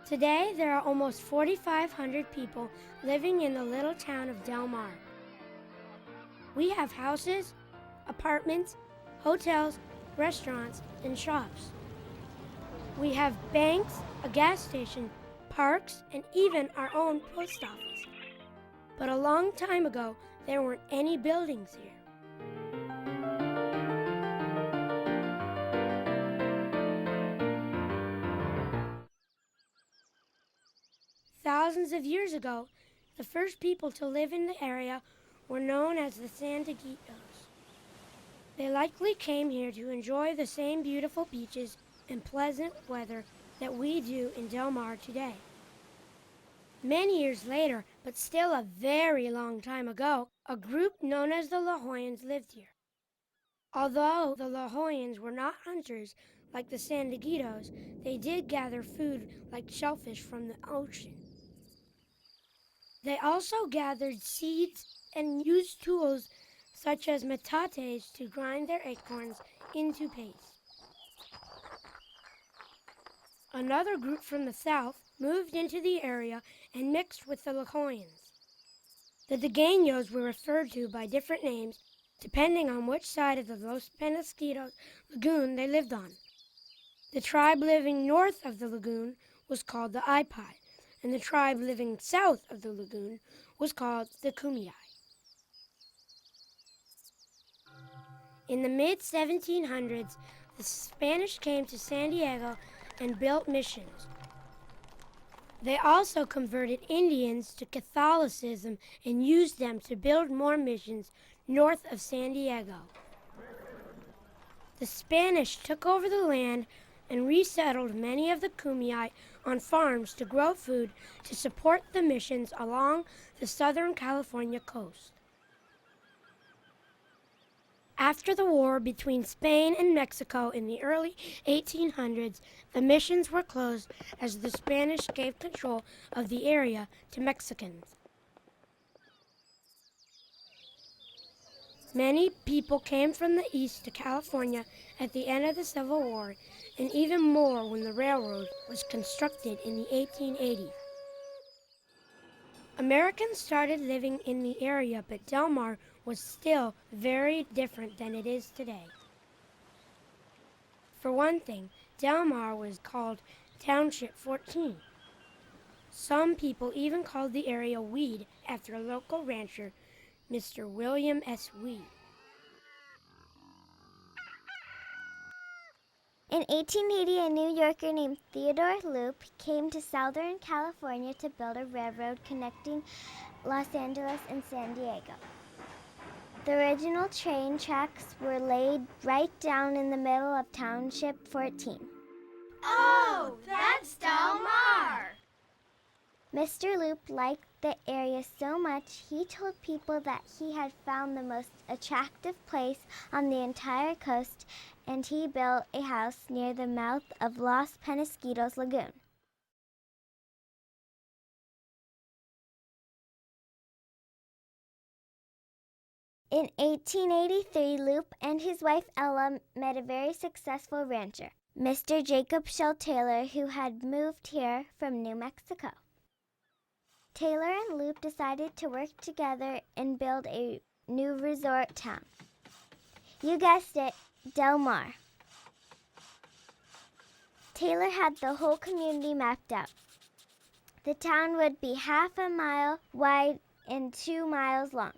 Today, there are almost 4,500 people living in the little town of Del Mar. We have houses, apartments, hotels, restaurants, and shops. We have banks, a gas station, parks, and even our own post office. But a long time ago, there weren't any buildings here. Thousands of years ago, the first people to live in the area were known as the Sandigitos. They likely came here to enjoy the same beautiful beaches and pleasant weather that we do in Del Mar today. Many years later, but still a very long time ago, a group known as the La Jollans lived here. Although the La Jollans were not hunters like the Sandigitos, they did gather food like shellfish from the ocean. They also gathered seeds and used tools such as metates to grind their acorns into paste. Another group from the south moved into the area and mixed with the La Jollans. The Degenios were referred to by different names depending on which side of the Los Penasquitos lagoon they lived on. The tribe living north of the lagoon was called the Ipai, and the tribe living south of the lagoon was called the Kumeyaay. In the mid-1700s, the Spanish came to San Diego and built missions. They also converted Indians to Catholicism and used them to build more missions north of San Diego. The Spanish took over the land and resettled many of the Kumeyaay on farms to grow food to support the missions along the Southern California coast. After the war between Spain and Mexico in the early 1800s, the missions were closed as the Spanish gave control of the area to Mexicans. Many people came from the east to California at the end of the Civil War, and even more when the railroad was constructed in the 1880s. Americans started living in the area, but Del Mar was still very different than it is today. For one thing, Del Mar was called Township 14. Some people even called the area Weed after a local rancher, Mr. William S. Weed. In 1880, a New Yorker named Theodore Loop came to Southern California to build a railroad connecting Los Angeles and San Diego. The original train tracks were laid right down in the middle of Township 14. Oh, that's Del Mar! Mr. Loop liked the area so much, he told people that he had found the most attractive place on the entire coast, and he built a house near the mouth of Los Penasquitos Lagoon. In 1883, Loop and his wife Ella met a very successful rancher, Mr. Jacob Shell Taylor, who had moved here from New Mexico. Taylor and Loop decided to work together and build a new resort town. You guessed it, Del Mar. Taylor had the whole community mapped out. The town would be half a mile wide and 2 miles long.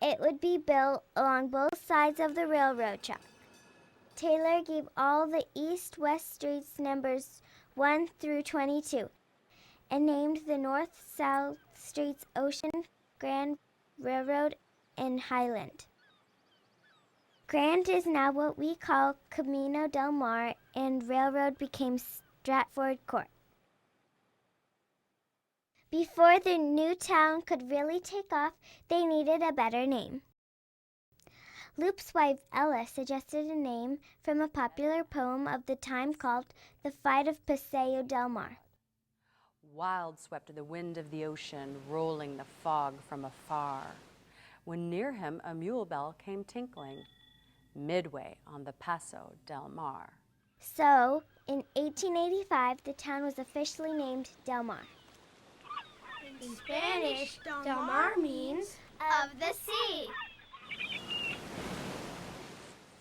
It would be built along both sides of the railroad track. Taylor gave all the east-west streets numbers 1 through 22 and named the north-south streets Ocean, Grand, Railroad, and Highland. Grand is now what we call Camino del Mar, and Railroad became Stratford Court. Before the new town could really take off, they needed a better name. Loop's wife Ella suggested a name from a popular poem of the time called The Fight of Paseo del Mar. Wild swept the wind of the ocean, rolling the fog from afar, when near him a mule bell came tinkling, midway on the Paso del Mar. So, in 1885, the town was officially named Del Mar. In Spanish, Del Mar means Of the sea.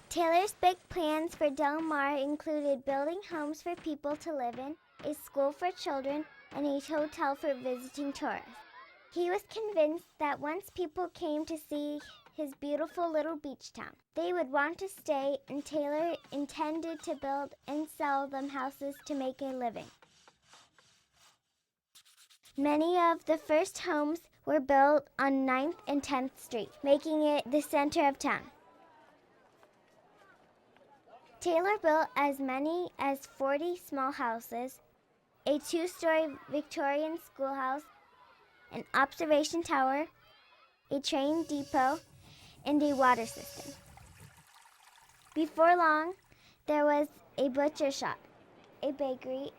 Taylor's big plans for Del Mar included building homes for people to live in, a school for children, and a hotel for visiting tourists. He was convinced that once people came to see his beautiful little beach town, they would want to stay, and Taylor intended to build and sell them houses to make a living. Many of the first homes were built on 9th and 10th Street, making it the center of town. Taylor built as many as 40 small houses, a 2-story Victorian schoolhouse, an observation tower, a train depot, and a water system. Before long, there was a butcher shop, a bakery,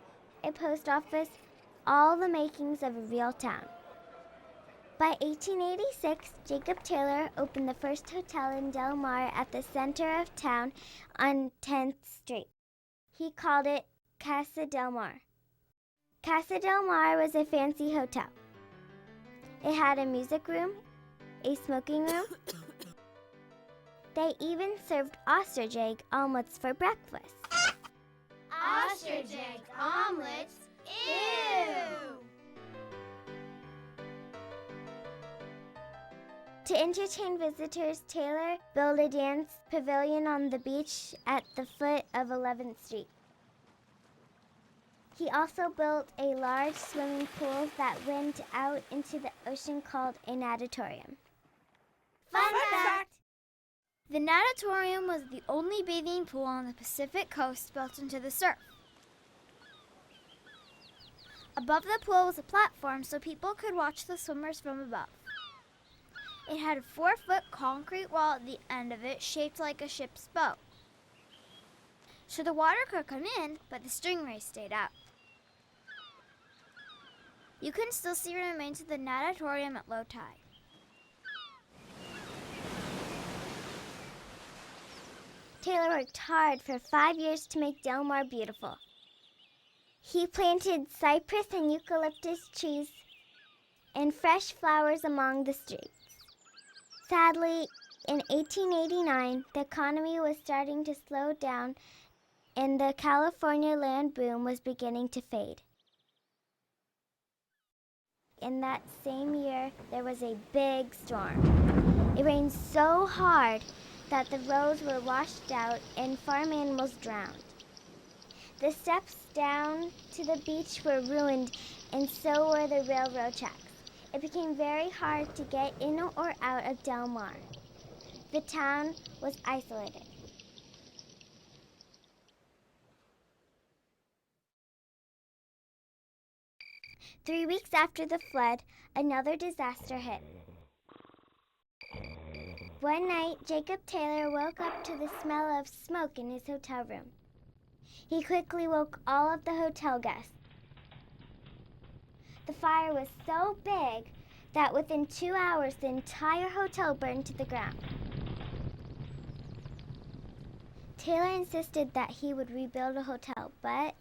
a post office, all the makings of a real town. By 1886, Jacob Taylor opened the first hotel in Del Mar at the center of town on 10th Street. He called it Casa Del Mar. Casa Del Mar was a fancy hotel. It had a music room, a smoking room. They even served ostrich egg omelets for breakfast. Ostrich egg omelets? Ew! To entertain visitors, Taylor built a dance pavilion on the beach at the foot of 11th Street. He also built a large swimming pool that went out into the ocean called a natatorium. Fun fact! The natatorium was the only bathing pool on the Pacific coast built into the surf. Above the pool was a platform so people could watch the swimmers from above. It had a 4-foot concrete wall at the end of it shaped like a ship's boat. So the water could come in, but the stingrays stayed out. You can still see remains of the natatorium at low tide. Taylor worked hard for 5 years to make Del Mar beautiful. He planted cypress and eucalyptus trees and fresh flowers along the streets. Sadly, in 1889, the economy was starting to slow down and the California land boom was beginning to fade. In that same year, there was a big storm. It rained so hard that the roads were washed out and farm animals drowned. The steps down to the beach were ruined, and so were the railroad tracks. It became very hard to get in or out of Del Mar. The town was isolated. Three weeks after the flood, another disaster hit. One night, Jacob Taylor woke up to the smell of smoke in his hotel room. He quickly woke all of the hotel guests. The fire was so big that within 2 hours, the entire hotel burned to the ground. Taylor insisted that he would rebuild a hotel, but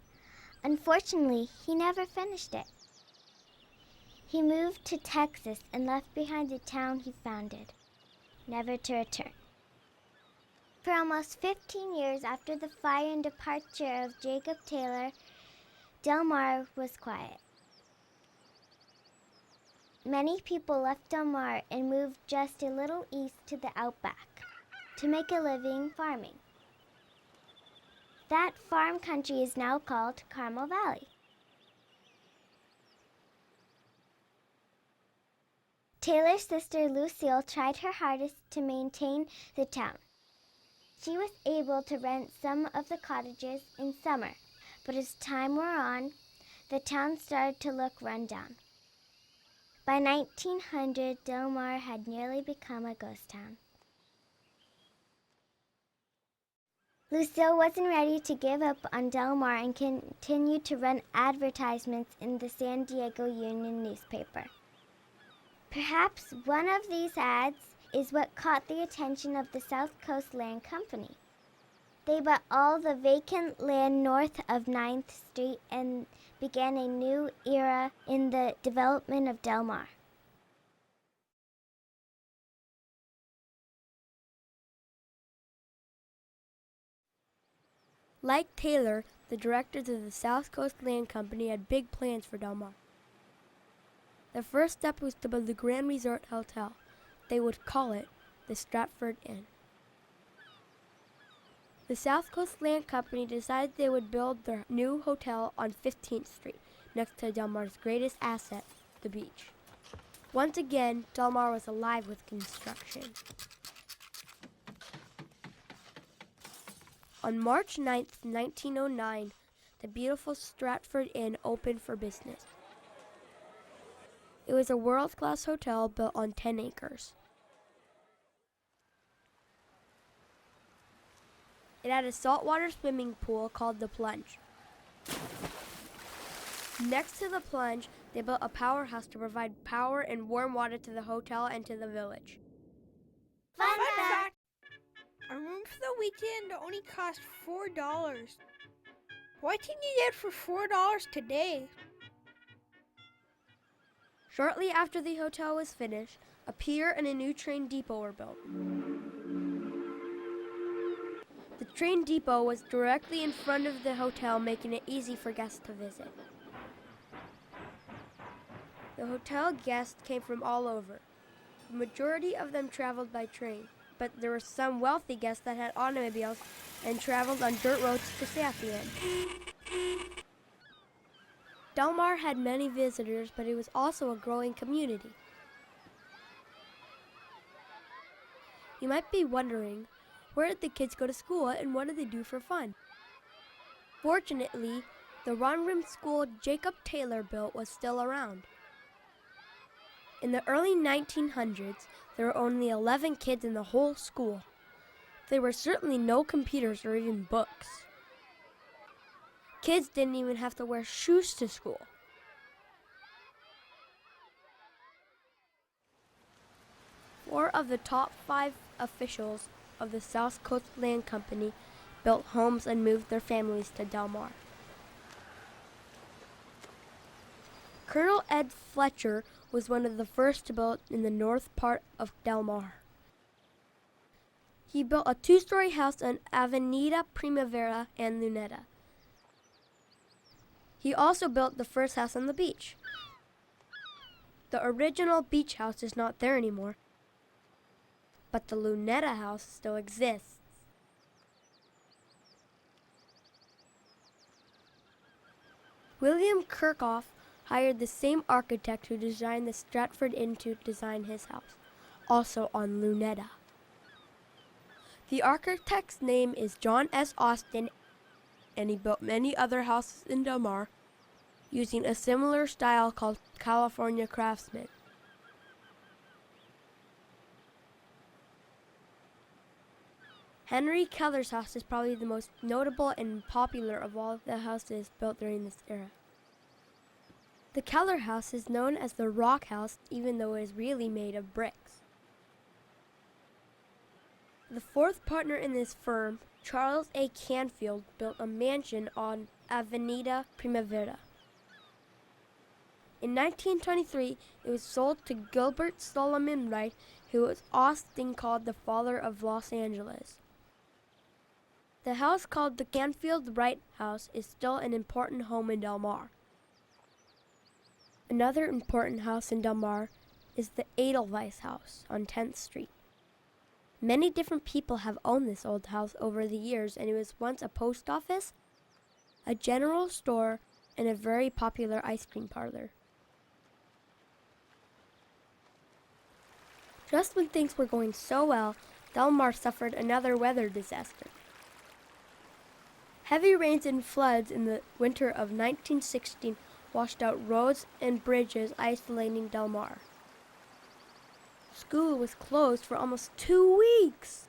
unfortunately, he never finished it. He moved to Texas and left behind the town he founded, never to return. For almost 15 years after the fire and departure of Jacob Taylor, Del Mar was quiet. Many people left Del Mar and moved just a little east to the outback to make a living farming. That farm country is now called Carmel Valley. Taylor's sister Lucille tried her hardest to maintain the town. She was able to rent some of the cottages in summer, but as time wore on, the town started to look run down. By 1900, Del Mar had nearly become a ghost town. Lucille wasn't ready to give up on Del Mar and continued to run advertisements in the San Diego Union newspaper. Perhaps one of these ads is what caught the attention of the South Coast Land Company. They bought all the vacant land north of 9th Street and began a new era in the development of Del Mar. Like Taylor, the directors of the South Coast Land Company had big plans for Del Mar. The first step was to build the Grand Resort Hotel. They would call it the Stratford Inn. The South Coast Land Company decided they would build their new hotel on 15th Street, next to Del Mar's greatest asset, the beach. Once again, Del Mar was alive with construction. On March 9th, 1909, the beautiful Stratford Inn opened for business. It was a world-class hotel built on 10 acres. It had a saltwater swimming pool called the Plunge. Next to the Plunge, they built a powerhouse to provide power and warm water to the hotel and to the village. Fun fact! A room for the weekend only cost $4. What can you get for $4 today? Shortly after the hotel was finished, a pier and a new train depot were built. The train depot was directly in front of the hotel, making it easy for guests to visit. The hotel guests came from all over. The majority of them traveled by train, but there were some wealthy guests that had automobiles and traveled on dirt roads to stay at the inn. Del Mar had many visitors, but it was also a growing community. You might be wondering, where did the kids go to school and what did they do for fun? Fortunately, the one-room school Jacob Taylor built was still around. In the early 1900s, there were only 11 kids in the whole school. There were certainly no computers or even books. Kids didn't even have to wear shoes to school. Four of the top 5 officials of the South Coast Land Company built homes and moved their families to Del Mar. Colonel Ed Fletcher was one of the first to build in the north part of Del Mar. He built a 2-story house on Avenida Primavera and Luneta. He also built the first house on the beach. The original beach house is not there anymore, but the Luneta house still exists. William Kirchhoff hired the same architect who designed the Stratford Inn to design his house, also on Luneta. The architect's name is John S. Austin, and he built many other houses in Del Mar using a similar style called California Craftsman. Henry Keller's house is probably the most notable and popular of all the houses built during this era. The Keller house is known as the Rock House, even though it is really made of bricks. The fourth partner in this firm, Charles A. Canfield, built a mansion on Avenida Primavera. In 1923, it was sold to Gilbert Solomon Wright, who was often called the father of Los Angeles. The house called the Canfield Wright House is still an important home in Del Mar. Another important house in Del Mar is the Edelweiss House on 10th Street. Many different people have owned this old house over the years, and it was once a post office, a general store, and a very popular ice cream parlor. Just when things were going so well, Del Mar suffered another weather disaster. Heavy rains and floods in the winter of 1916 washed out roads and bridges, isolating Del Mar. School was closed for almost 2 weeks.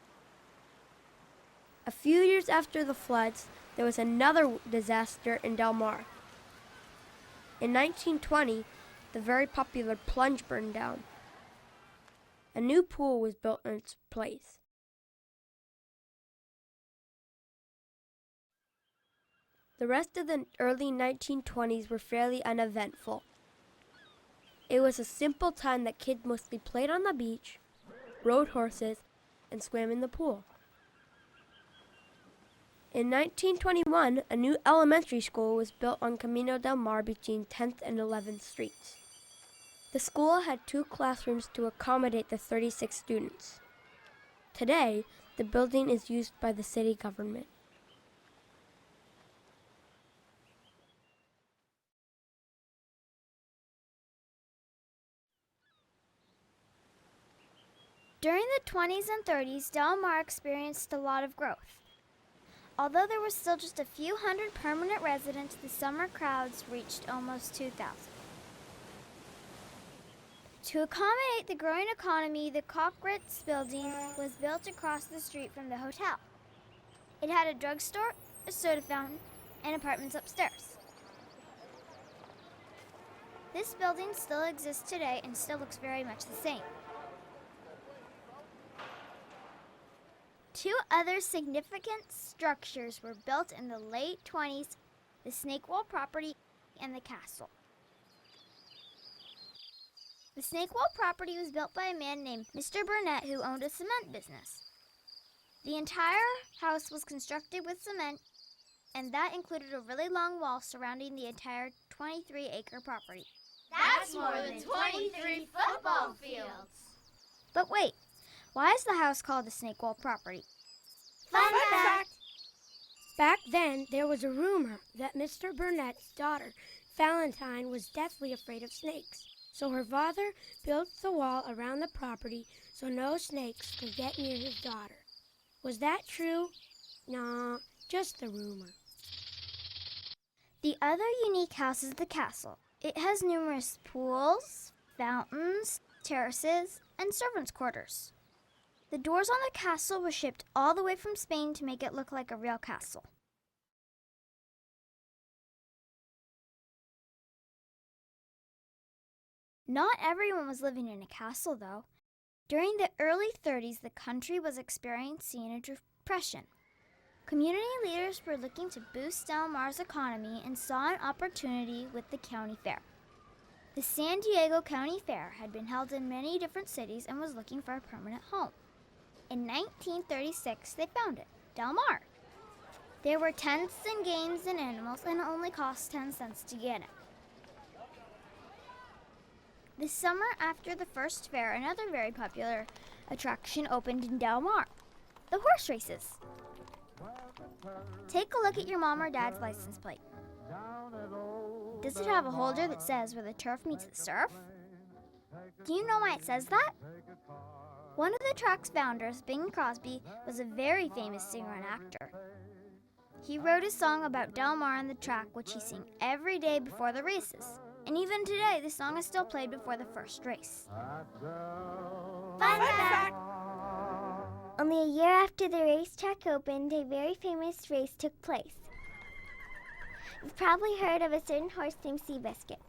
A few years after the floods, there was another disaster in Del Mar. In 1920, the very popular Plunge burned down. A new pool was built in its place. The rest of the early 1920s were fairly uneventful. It was a simple time that kids mostly played on the beach, rode horses, and swam in the pool. In 1921, a new elementary school was built on Camino del Mar between 10th and 11th Streets. The school had 2 classrooms to accommodate the 36 students. Today, the building is used by the city government. During the 20s and 30s, Del Mar experienced a lot of growth. Although there were still just a few hundred permanent residents, the summer crowds reached almost 2,000. To accommodate the growing economy, the Cockritz building was built across the street from the hotel. It had a drugstore, a soda fountain, and apartments upstairs. This building still exists today and still looks very much the same. 2 other significant structures were built in the late 20s, the Snake Wall property and the castle. The Snake Wall property was built by a man named Mr. Burnett who owned a cement business. The entire house was constructed with cement, and that included a really long wall surrounding the entire 23-acre property. That's more than 23 football fields. But wait, why is the house called the Snake Wall property? Fun fact! Back then, there was a rumor that Mr. Burnett's daughter, Valentine, was deathly afraid of snakes. So her father built the wall around the property so no snakes could get near his daughter. Was that true? Nah, just a rumor. The other unique house is the castle. It has numerous pools, fountains, terraces, and servants' quarters. The doors on the castle were shipped all the way from Spain to make it look like a real castle. Not everyone was living in a castle, though. During the early 30s, the country was experiencing a depression. Community leaders were looking to boost Del Mar's economy and saw an opportunity with the county fair. The San Diego County Fair had been held in many different cities and was looking for a permanent home. In 1936, they found it, Del Mar. There were tents and games and animals, and it only cost 10 cents to get in. The summer after the first fair, another very popular attraction opened in Del Mar, the horse races. Take a look at your mom or dad's license plate. Does it have a holder that says where the turf meets the surf? Do you know why it says that? One of the track's founders, Bing Crosby, was a very famous singer and actor. He wrote a song about Del Mar on the track, which he sang every day before the races. And even today, the song is still played before the first race. Fun fact! Only a year after the racetrack opened, a very famous race took place. You've probably heard of a certain horse named Seabiscuit.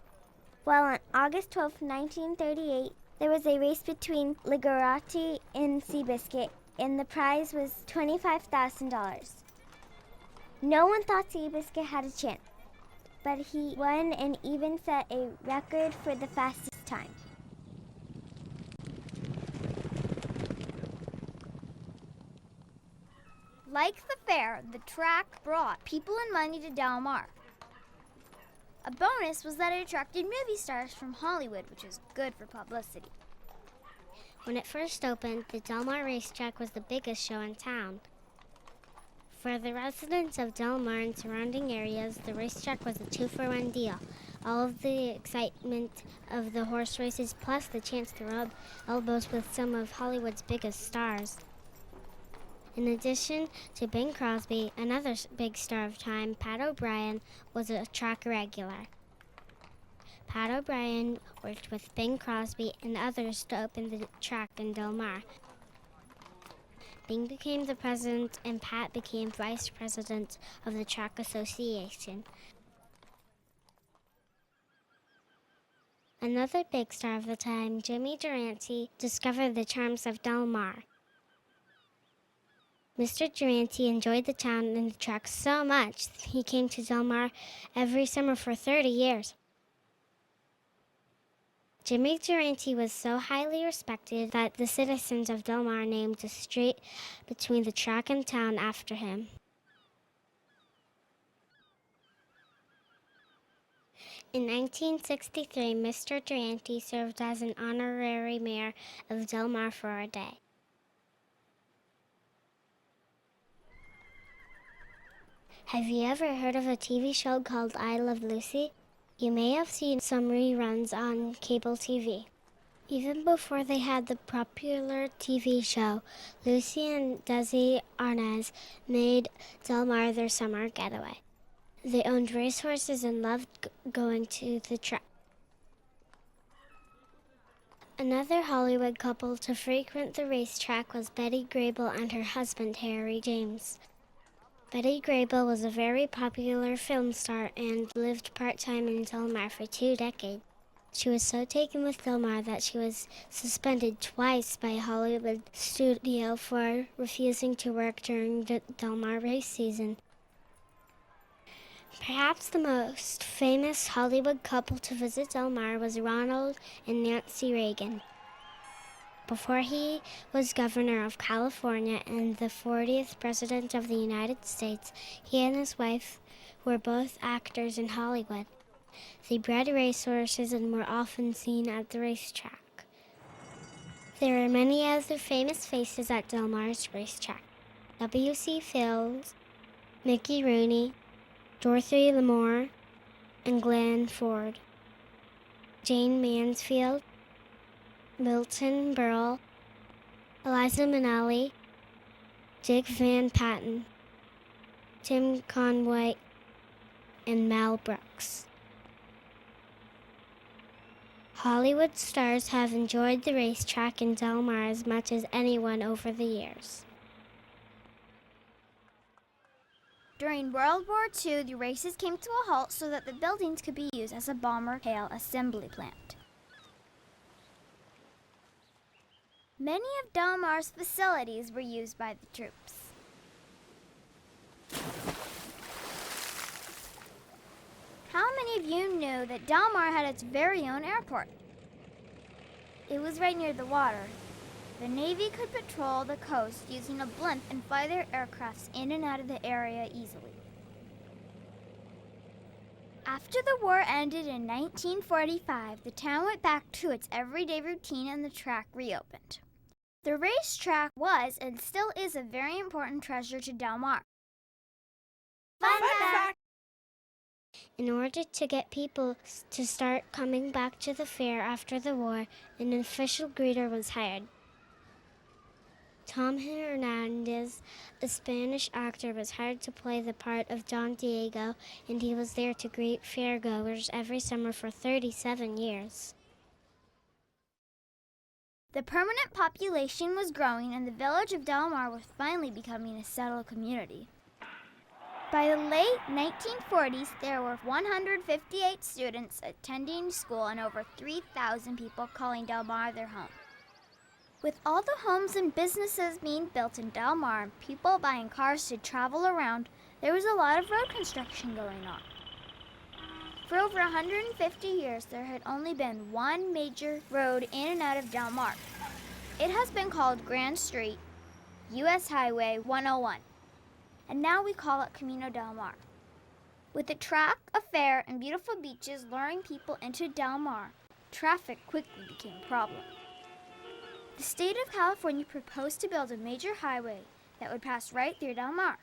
Well, on August 12, 1938, there was a race between Ligorati and Seabiscuit, and the prize was $25,000. No one thought Seabiscuit had a chance, but he won and even set a record for the fastest time. Like the fair, the track brought people and money to Del Mar. A bonus was that it attracted movie stars from Hollywood, which was good for publicity. When it first opened, the Del Mar racetrack was the biggest show in town. For the residents of Del Mar and surrounding areas, the racetrack was a 2-for-1 deal. All of the excitement of the horse races, plus the chance to rub elbows with some of Hollywood's biggest stars. In addition to Bing Crosby, another big star of time, Pat O'Brien, was a track regular. Pat O'Brien worked with Bing Crosby and others to open the track in Del Mar. Bing became the president and Pat became vice president of the Track Association. Another big star of the time, Jimmy Durante, discovered the charms of Del Mar. Mr. Durante enjoyed the town and the track so much that he came to Del Mar every summer for 30 years. Jimmy Durante was so highly respected that the citizens of Del Mar named a street between the track and town after him. In 1963, Mr. Durante served as an honorary mayor of Del Mar for a day. Have you ever heard of a TV show called I Love Lucy? You may have seen some reruns on cable TV. Even before they had the popular TV show, Lucy and Desi Arnaz made Del Mar their summer getaway. They owned racehorses and loved going to the track. Another Hollywood couple to frequent the racetrack was Betty Grable and her husband, Harry James. Betty Grable was a very popular film star and lived part-time in Del Mar for 2 decades. She was so taken with Del Mar that she was suspended twice by a Hollywood studio for refusing to work during the Del Mar race season. Perhaps the most famous Hollywood couple to visit Del Mar was Ronald and Nancy Reagan. Before he was governor of California and the 40th president of the United States, he and his wife were both actors in Hollywood. They bred racehorses and were often seen at the racetrack. There are many other famous faces at Del Mar's racetrack. W.C. Fields, Mickey Rooney, Dorothy Lamour, and Glenn Ford. Jane Mansfield, Milton Berle, Eliza Minnelli, Dick Van Patten, Tim Conway, and Mel Brooks. Hollywood stars have enjoyed the racetrack in Del Mar as much as anyone over the years. During World War II, the races came to a halt so that the buildings could be used as a bomber tail assembly plant. Many of Del Mar's facilities were used by the troops. How many of you knew that Del Mar had its very own airport? It was right near the water. The Navy could patrol the coast using a blimp and fly their aircrafts in and out of the area easily. After the war ended in 1945, the town went back to its everyday routine and the track reopened. The racetrack was and still is a very important treasure to Del Mar. Fun fact! In order to get people to start coming back to the fair after the war, an official greeter was hired. Tom Hernandez, a Spanish actor, was hired to play the part of Don Diego, and he was there to greet fairgoers every summer for 37 years. The permanent population was growing, and the village of Del Mar was finally becoming a settled community. By the late 1940s, there were 158 students attending school and over 3,000 people calling Del Mar their home. With all the homes and businesses being built in Del Mar and people buying cars to travel around, there was a lot of road construction going on. For over 150 years, there had only been one major road in and out of Del Mar. It has been called Grand Street, U.S. Highway 101, and now we call it Camino Del Mar. With a track, a fair, and beautiful beaches luring people into Del Mar, traffic quickly became a problem. The state of California proposed to build a major highway that would pass right through Del Mar.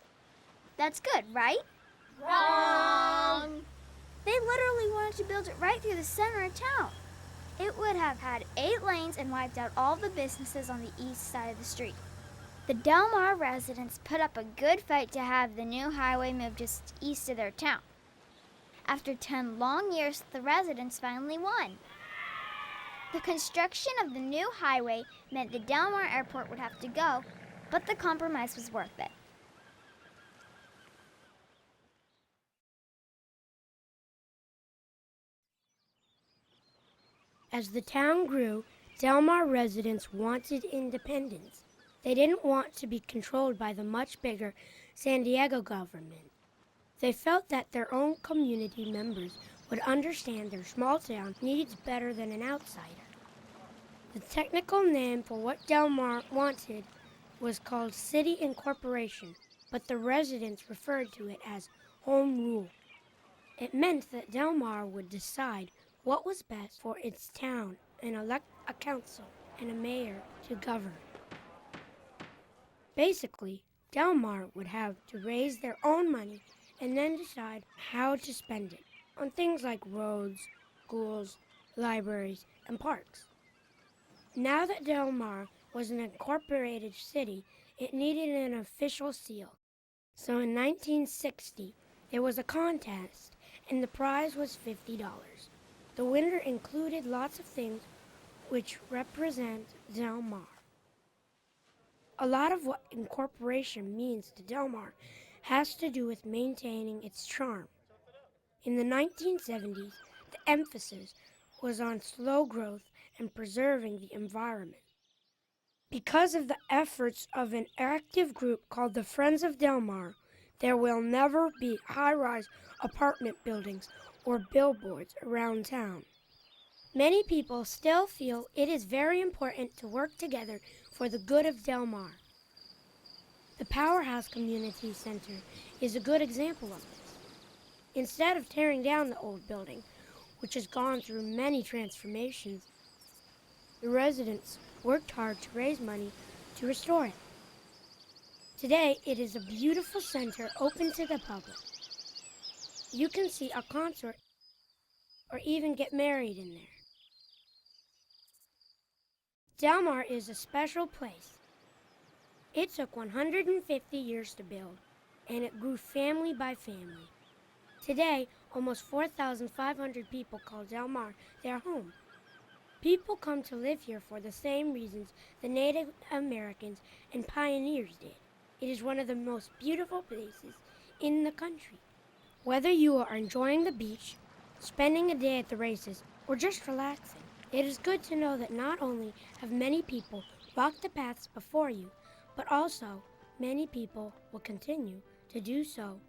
That's good, right? Wrong! They literally wanted to build it right through the center of town. It would have had 8 lanes and wiped out all the businesses on the east side of the street. The Del Mar residents put up a good fight to have the new highway moved just east of their town. After 10 long years, the residents finally won. The construction of the new highway meant the Del Mar Airport would have to go, but the compromise was worth it. As the town grew, Del Mar residents wanted independence. They didn't want to be controlled by the much bigger San Diego government. They felt that their own community members would understand their small town needs better than an outsider. The technical name for what Del Mar wanted was called City Incorporation, but the residents referred to it as Home Rule. It meant that Del Mar would decide what was best for its town and elect a council and a mayor to govern. Basically, Del Mar would have to raise their own money and then decide how to spend it on things like roads, schools, libraries, and parks. Now that Del Mar was an incorporated city, it needed an official seal. So in 1960, there was a contest, and the prize was $50. The winner included lots of things which represent Del Mar. A lot of what incorporation means to Del Mar has to do with maintaining its charm. In the 1970s, the emphasis was on slow growth and preserving the environment. Because of the efforts of an active group called the Friends of Del Mar, there will never be high-rise apartment buildings or billboards around town. Many people still feel it is very important to work together for the good of Del Mar. The Powerhouse Community Center is a good example of this. Instead of tearing down the old building, which has gone through many transformations, the residents worked hard to raise money to restore it. Today, it is a beautiful center open to the public. You can see a concert or even get married in there. Del Mar is a special place. It took 150 years to build, and it grew family by family. Today, almost 4,500 people call Del Mar their home. People come to live here for the same reasons the Native Americans and pioneers did. It is one of the most beautiful places in the country. Whether you are enjoying the beach, spending a day at the races, or just relaxing, it is good to know that not only have many people walked the paths before you, but also many people will continue to do so